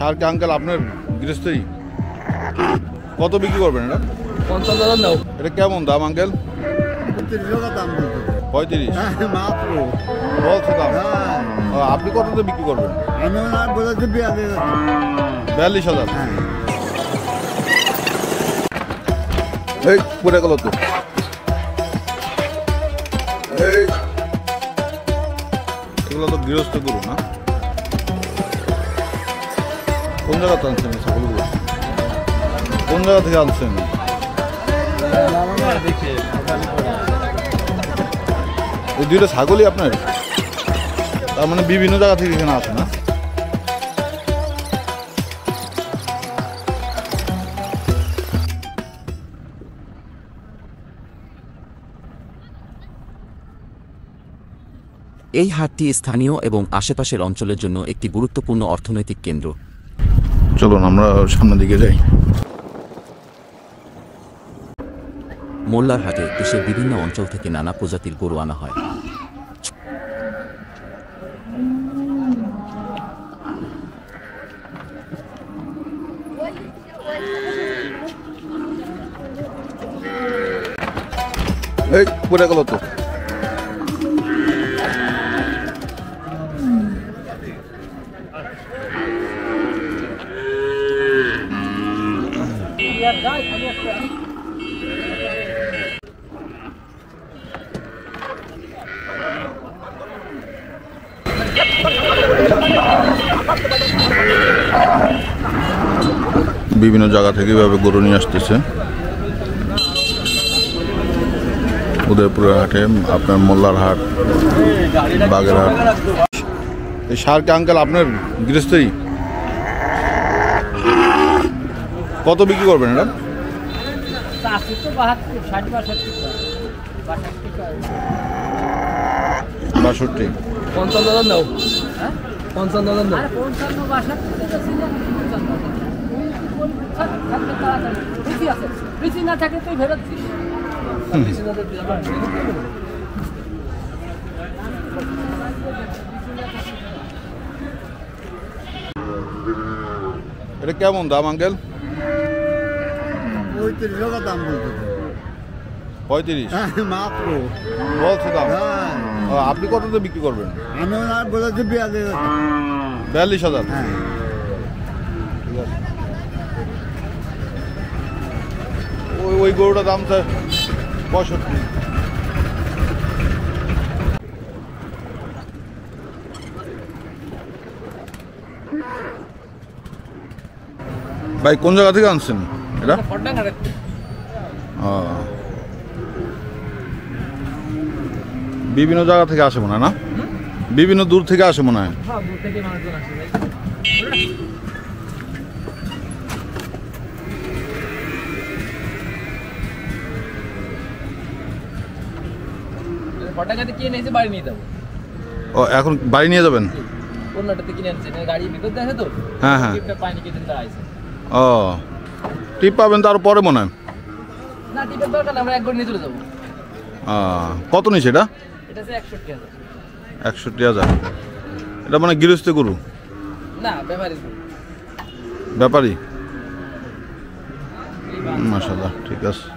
সার কি আঙ্কেল আপনার গৃহস্থই? কত বিক্রি করবেন এটা? 50,000 দাও। এটা কেমন দাম আঙ্কেল? 35 দাম বলতো। 35 মাত্র বলছে দাম। হ্যাঁ। আপনি কততে বিক্রি করবেন? আমি ওনার বলেছি 42,000। হ্যাঁ। এই পড়ে গেল তো। এগুলো তো গৃহস্থ গরু না? কোন জায়গা থেকে আনছেন ছাগলগুলো? কোন জায়গা থেকে আনছেন? এই দুইটা ছাগলই আপনার? তার মানে বিভিন্ন জায়গা থেকে এখানে আসে না? এই হাটটি স্থানীয় এবং আশেপাশের অঞ্চলের জন্য একটি গুরুত্বপূর্ণ অর্থনৈতিক কেন্দ্র। চলুন আমরা সামনের দিকে যাই। মোল্লার হাটে দেশের বিভিন্ন অঞ্চল থেকে নানা প্রজাতির গরু আনা হয়। এই পড়ে গেল তো। বিভিন্ন জায়গা থেকে এভাবে গরু নিয়ে আসতেছে উদয়পুরের হাটে, আপনার মোল্লার হাট, বাগেরহাট। এই সার কি আঙ্কেল আপনার গৃহস্থই? কত বিক্রি করবেন এটা? 62। 55,000 দাও। 55,000 দাও। না থাকে তুই ফেরত দিস। এটা কেমন দাম আঙ্কেল? 35 দাম বলতো। 35 মাত্র বলছে দাম। হ্যাঁ। আপনি কততে বিক্রি করবেন? আমি ওনার বলেছি 42,000। হ্যাঁ। ওই গরুটার দাম তো 65। ভাই কোন জায়গা থেকে আনছেন এটা? বিভিন্ন জায়গা থেকে আসে মনে হয় না? বিভিন্ন দূর থেকে আসে মনে হয়। ও এখন বাড়ি নিয়ে যাবেন? হ্যাঁ হ্যাঁ। ও টিপ পাবেন তার পরে মনে হয়। কত নিচ্ছে এটা? 61,000। এটা মানে গৃহস্থ গরু না ব্যাপারী? মাশাআল্লাহ, ঠিক আছে।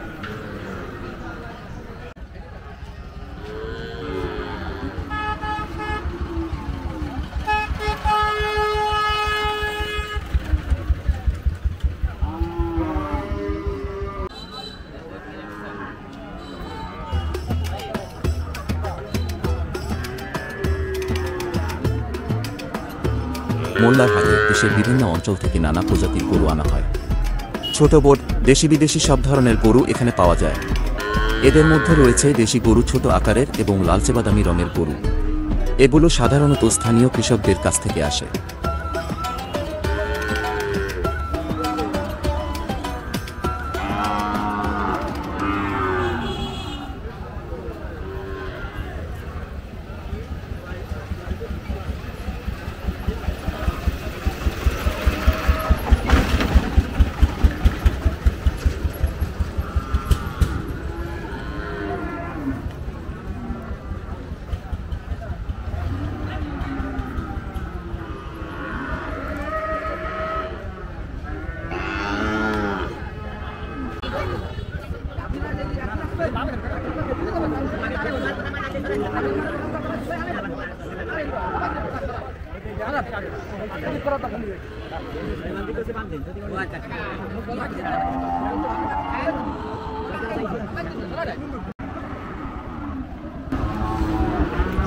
মোল্লার হাটে দেশের বিভিন্ন অঞ্চল থেকে নানা প্রজাতির গরু আনা হয়। ছোট বড় দেশি বিদেশি সব ধরনের গরু এখানে পাওয়া যায়। এদের মধ্যে রয়েছে দেশি গরু, ছোট আকারের এবং লালচে বাদামি রঙের গরু। এগুলো সাধারণত স্থানীয় কৃষকদের কাছ থেকে আসে।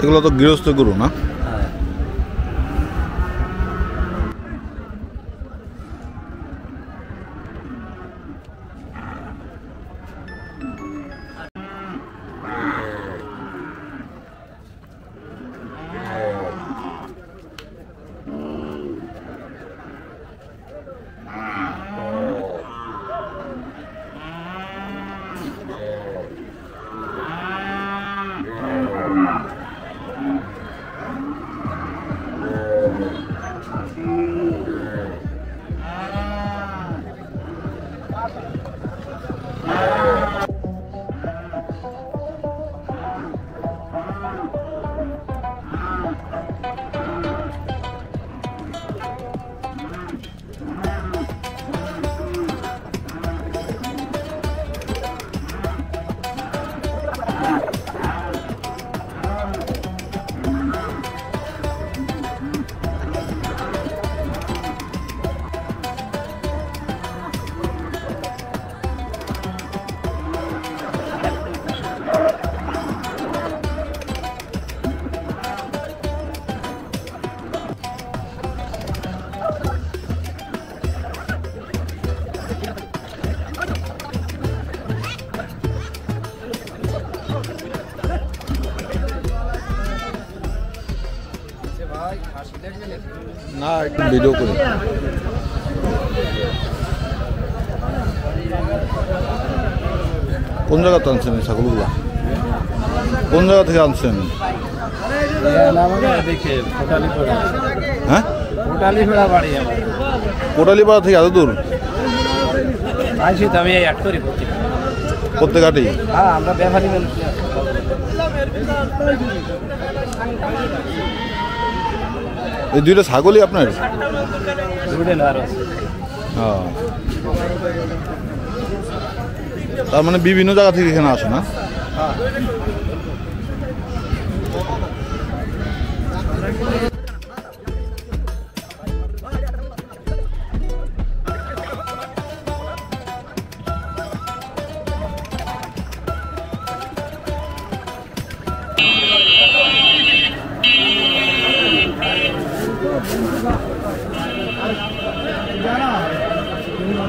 এগুলো তো গৃহস্থ গরু না? না, একটু ভিডিও করি। কোন জায়গা থেকে আনছেন এই ছাগলগুলো? কোন জায়গা থেকে আনছেন? হ্যাঁ, কোটালীপাড়া থেকে এত দূর? প্রত্যেক হাটেই? আমরা ব্যাপারী মানুষ। এই দুইটা ছাগলই আপনার? তার মানে বিভিন্ন জায়গা থেকে এখানে আসে না?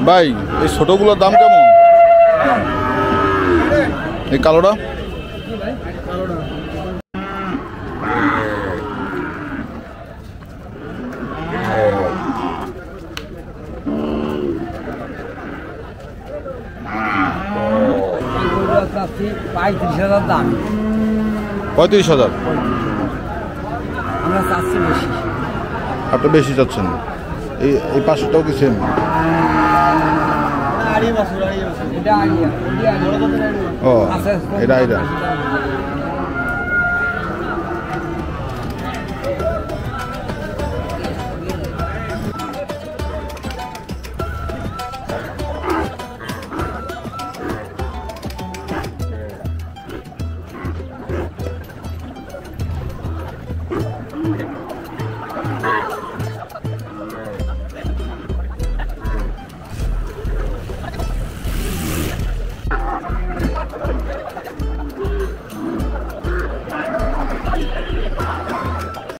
ভাই, এই ছোটগুলোর দাম কেমন? এই কালোটা? দাম 35,000। আমরা চাচ্ছি বেশি। আপনি বেশি চাচ্ছেন? এই পাশেরটাও কি সেম? ও, এটা